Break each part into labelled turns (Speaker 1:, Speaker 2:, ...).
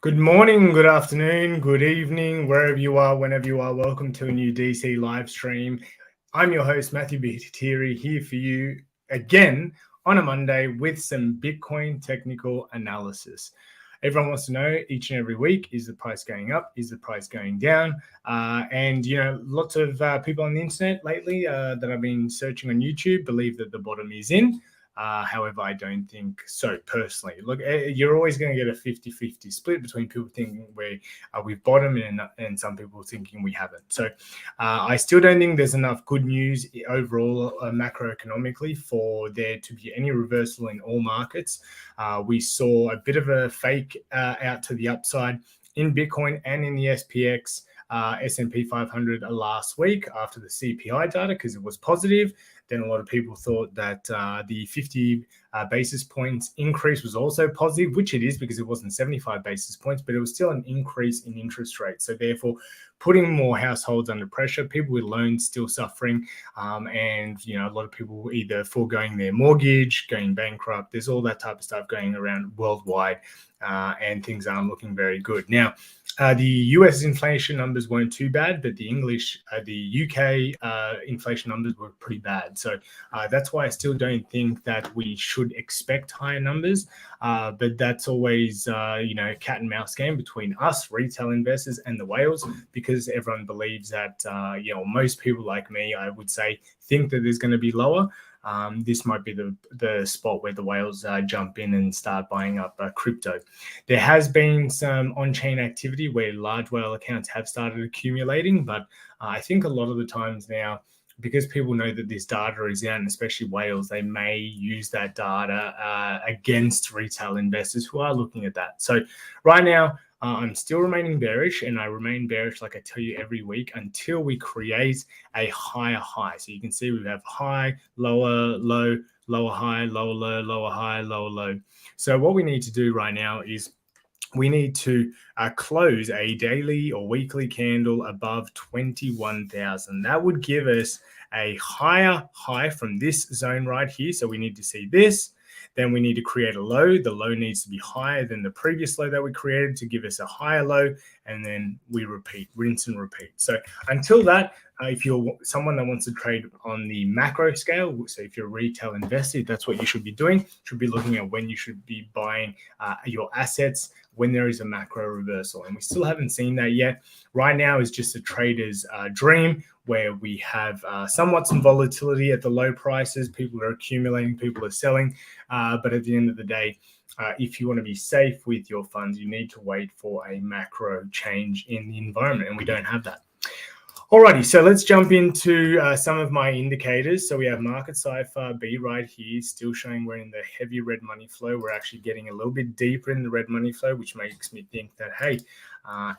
Speaker 1: Good morning, good afternoon, good evening, wherever you are, whenever you are. Welcome to a new DC live stream. I'm your host, Matthew Bitteri, here for you again on a Monday with some Bitcoin technical analysis. Everyone wants to know each and every week, is the price going up? Is the price going down? And, you know, lots of people on the internet lately that I've been searching on YouTube believe that the bottom is in. However, I don't think so personally. Look, you're always going to get a 50-50 split between people thinking we've bottomed and some people thinking we haven't. So I still don't think there's enough good news overall macroeconomically for there to be any reversal in all markets. We saw a bit of a fake out to the upside in Bitcoin and in the SPX. S&P 500 last week after the CPI data because it was positive. Then a lot of people thought that the 50 basis points increase was also positive, which it is because it wasn't 75 basis points, but it was still an increase in interest rates. So therefore, putting more households under pressure, people with loans still suffering, and you know a lot of people either foregoing their mortgage, going bankrupt. There's all that type of stuff going around worldwide, and things aren't looking very good now. The US inflation numbers weren't too bad, but the UK inflation numbers were pretty bad. So that's why I still don't think that we should expect higher numbers. But that's always, cat and mouse game between us, retail investors, and the whales, because everyone believes that, most people like me, I would say, think that there's going to be lower. This might be the spot where the whales jump in and start buying up crypto. There has been some on-chain activity where large whale accounts have started accumulating, but I think a lot of the times now, because people know that this data is out, and especially whales, they may use that data against retail investors who are looking at that. So right now, I'm still remaining bearish, and I remain bearish, like I tell you every week, until we create a higher high. So you can see we have high, lower, low, lower high, lower low, lower high, lower low. So what we need to do right now is we need to close a daily or weekly candle above 21,000. That would give us a higher high from this zone right here. So we need to see this. Then we need to create a low. The low needs to be higher than the previous low that we created to give us a higher low. And then we repeat, rinse and repeat. So until that, if you're someone that wants to trade on the macro scale, so if you're a retail investor, that's what you should be doing. You should be looking at when you should be buying your assets when there is a macro reversal. And we still haven't seen that yet. Right now is just a trader's dream, where we have somewhat some volatility at the low prices. People are accumulating, people are selling. But at the end of the day, if you want to be safe with your funds, you need to wait for a macro change in the environment, and we don't have that. Alrighty, so let's jump into some of my indicators. So we have market cipher B right here, still showing we're in the heavy red money flow. We're actually getting a little bit deeper in the red money flow, which makes me think that, hey,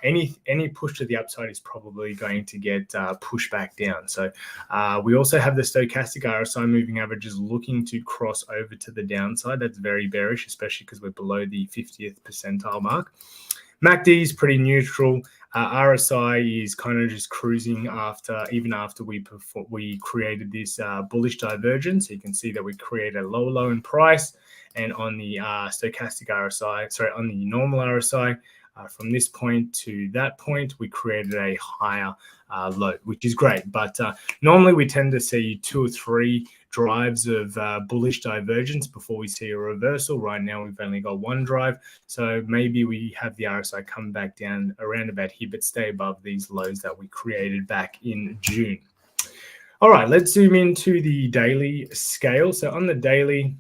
Speaker 1: any push to the upside is probably going to get pushed back down. So we also have the stochastic RSI moving averages looking to cross over to the downside. That's very bearish, especially because we're below the 50th percentile mark. MACD is pretty neutral. RSI is kind of just cruising even after we created this bullish divergence. So you can see that we created a low low in price, and on the stochastic RSI, on the normal RSI, from this point to that point, we created a higher low, which is great. But normally we tend to see 2 or 3 drives of bullish divergence before we see a reversal. Right now, we've only got 1 drive. So maybe we have the RSI come back down around about here, but stay above these lows that we created back in June. All right, let's zoom into the daily scale. So on the daily,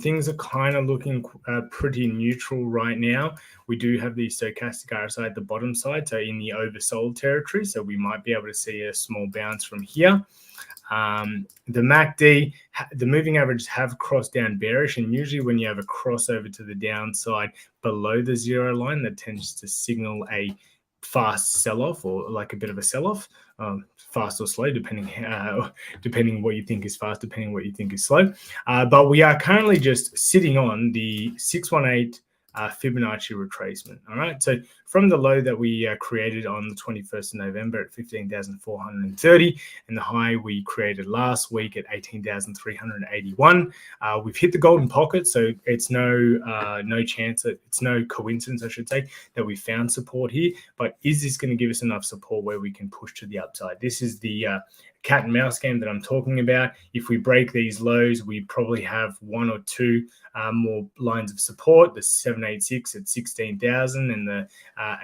Speaker 1: things are kind of looking pretty neutral right now. We do have the stochastic RSI at the bottom side, so in the oversold territory. So we might be able to see a small bounce from here. The MACD, the moving averages have crossed down bearish, and usually when you have a crossover to the downside below the zero line, that tends to signal a fast sell-off, or like a bit of a sell-off, fast or slow, depending what you think is fast, depending what you think is slow. But we are currently just sitting on the 618 Fibonacci retracement. All right, so from the low that we created on the 21st of November at 15,430, and the high we created last week at 18,381, we've hit the golden pocket. So it's no chance, it's no coincidence, I should say, that we found support here. But is this going to give us enough support where we can push to the upside? This is the cat and mouse game that I'm talking about. If we break these lows, we probably have one or two more lines of support, the 786 at 16,000 and the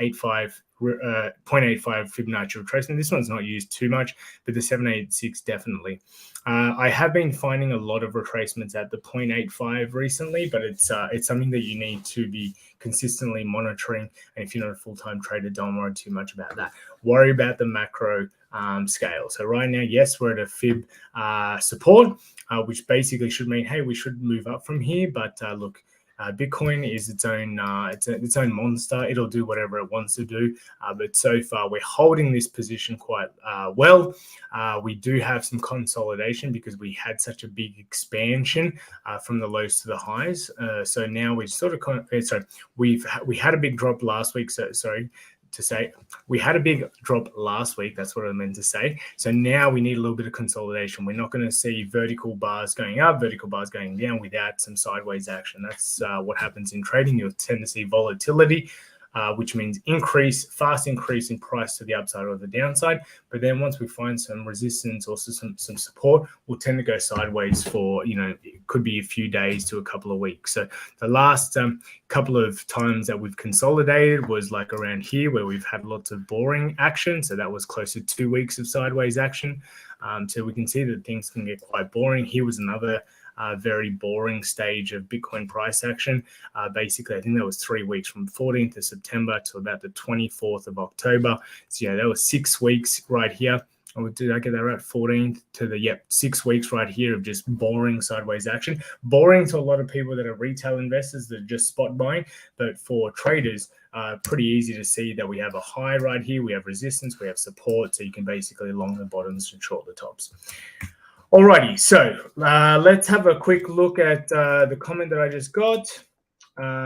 Speaker 1: 0.85 Fibonacci retracement. This one's not used too much, but the 786 definitely. I have been finding a lot of retracements at the 0.85 recently, but it's something that you need to be consistently monitoring. And if you're not a full-time trader, don't worry too much about that. Worry about the macro scale. So right now, yes, we're at a fib support, which basically should mean, hey, we should move up from here. But look, Bitcoin is its own monster. It'll do whatever it wants to do. But so far, we're holding this position quite well. We do have some consolidation because we had such a big expansion from the lows to the highs. So now we sort of we had a big drop last week. We had a big drop last week. That's what I meant to say. So now we need a little bit of consolidation. We're not going to see vertical bars going up, vertical bars going down without some sideways action. That's what happens in trading. You'll tend to see volatility, which means fast increase in price to the upside or the downside. But then once we find some resistance or some support, we'll tend to go sideways for, it could be a few days to a couple of weeks. So the last couple of times that we've consolidated was like around here, where we've had lots of boring action. So that was close to 2 weeks of sideways action. So we can see that things can get quite boring. Here was another very boring stage of Bitcoin price action. Basically, I think that was 3 weeks from 14th of September to about the 24th of October. So yeah, that was 6 weeks right here. Oh, did I get that right? 14th to the 6 weeks right here of just boring sideways action. Boring to a lot of people that are retail investors that are just spot buying, but for traders, pretty easy to see that we have a high right here. We have resistance, we have support, so you can basically long the bottoms and short the tops. Alrighty, so let's have a quick look at the comment that I just got.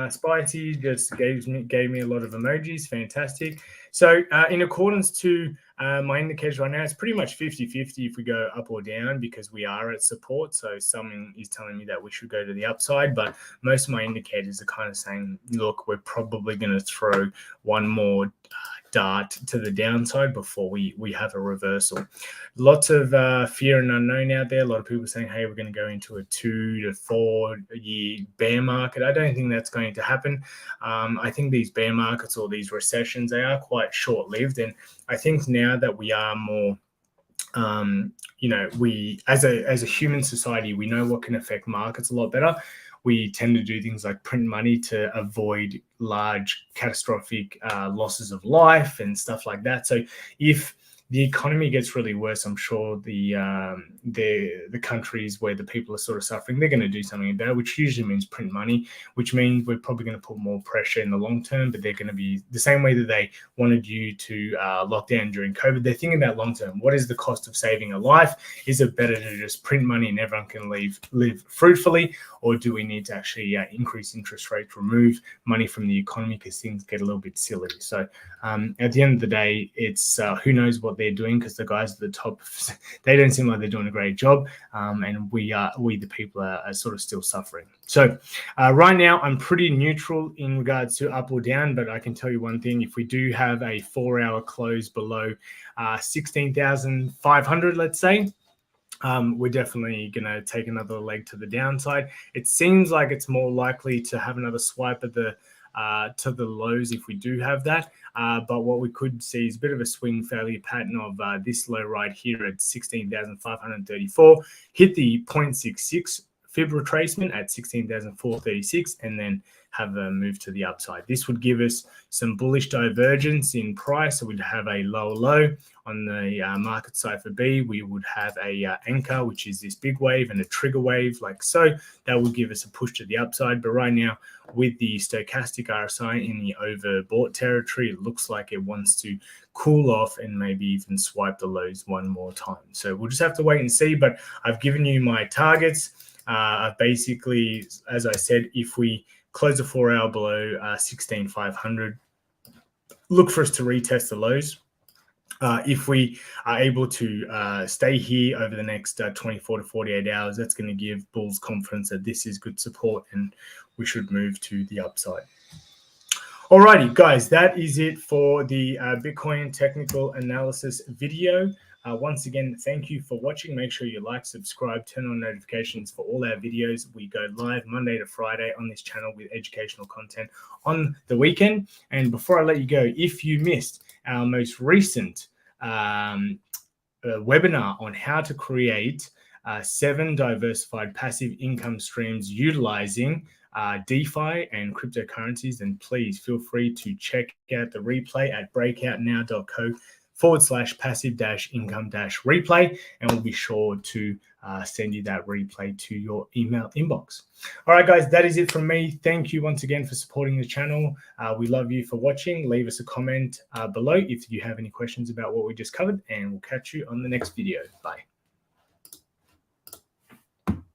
Speaker 1: Spicy just gave me a lot of emojis. Fantastic. So in accordance to my indicators right now, it's pretty much 50-50 if we go up or down, because we are at support. So something is telling me that we should go to the upside, but most of my indicators are kind of saying, look, we're probably going to throw one more dart to the downside before we have a reversal. Lots of fear and unknown out there. A lot of people saying, hey, we're going to go into a 2 to 4 year bear market. I don't think that's going to happen. I think these bear markets or these recessions, they are quite short-lived. And I think now that we are more we as a human society, we know what can affect markets a lot better. We tend to do things like print money to avoid large catastrophic losses of life and stuff like that. So if the economy gets really worse, I'm sure the countries where the people are sort of suffering, they're going to do something about it, which usually means print money, which means we're probably going to put more pressure in the long term. But they're going to be the same way that they wanted you to lock down during COVID. They're thinking about long term. What is the cost of saving a life? Is it better to just print money and everyone can live fruitfully, or do we need to actually increase interest rates, remove money from the economy because things get a little bit silly? So at the end of the day, it's who knows what they're doing, because the guys at the top, they don't seem like they're doing a great job, and we the people are sort of still suffering. So right now I'm pretty neutral in regards to up or down, but I can tell you one thing: if we do have a 4-hour close below 16,500, let's say, we're definitely going to take another leg to the downside. It seems like it's more likely to have another swipe at the to the lows if we do have that. But what we could see is a bit of a swing failure pattern of this low right here at 16,534, hit the 0.66 fib retracement at 16,436 and then have a move to the upside. This would give us some bullish divergence in price. So we'd have a lower low on the market cipher B. We would have a anchor, which is this big wave, and a trigger wave like so. That would give us a push to the upside. But right now, with the stochastic RSI in the overbought territory, it looks like it wants to cool off and maybe even swipe the lows one more time. So we'll just have to wait and see. But I've given you my targets. Basically, as I said, if we close a 4 hour below 16,500, look for us to retest the lows. If we are able to stay here over the next 24 to 48 hours, that's going to give bulls confidence that this is good support and we should move to the upside. Alrighty, guys, that is it for the Bitcoin technical analysis video. Once again, thank you for watching. Make sure you like, subscribe, turn on notifications for all our videos. We go live Monday to Friday on this channel with educational content on the weekend. And before I let you go, if you missed our most recent webinar on how to create 7 diversified passive income streams utilizing DeFi and cryptocurrencies, then please feel free to check out the replay at breakoutnow.co/passive-income-replay, and we'll be sure to send you that replay to your email inbox. All right, guys, that is it from me. Thank you once again for supporting the channel. We love you for watching. Leave us a comment below if you have any questions about what we just covered, and we'll catch you on the next video. Bye.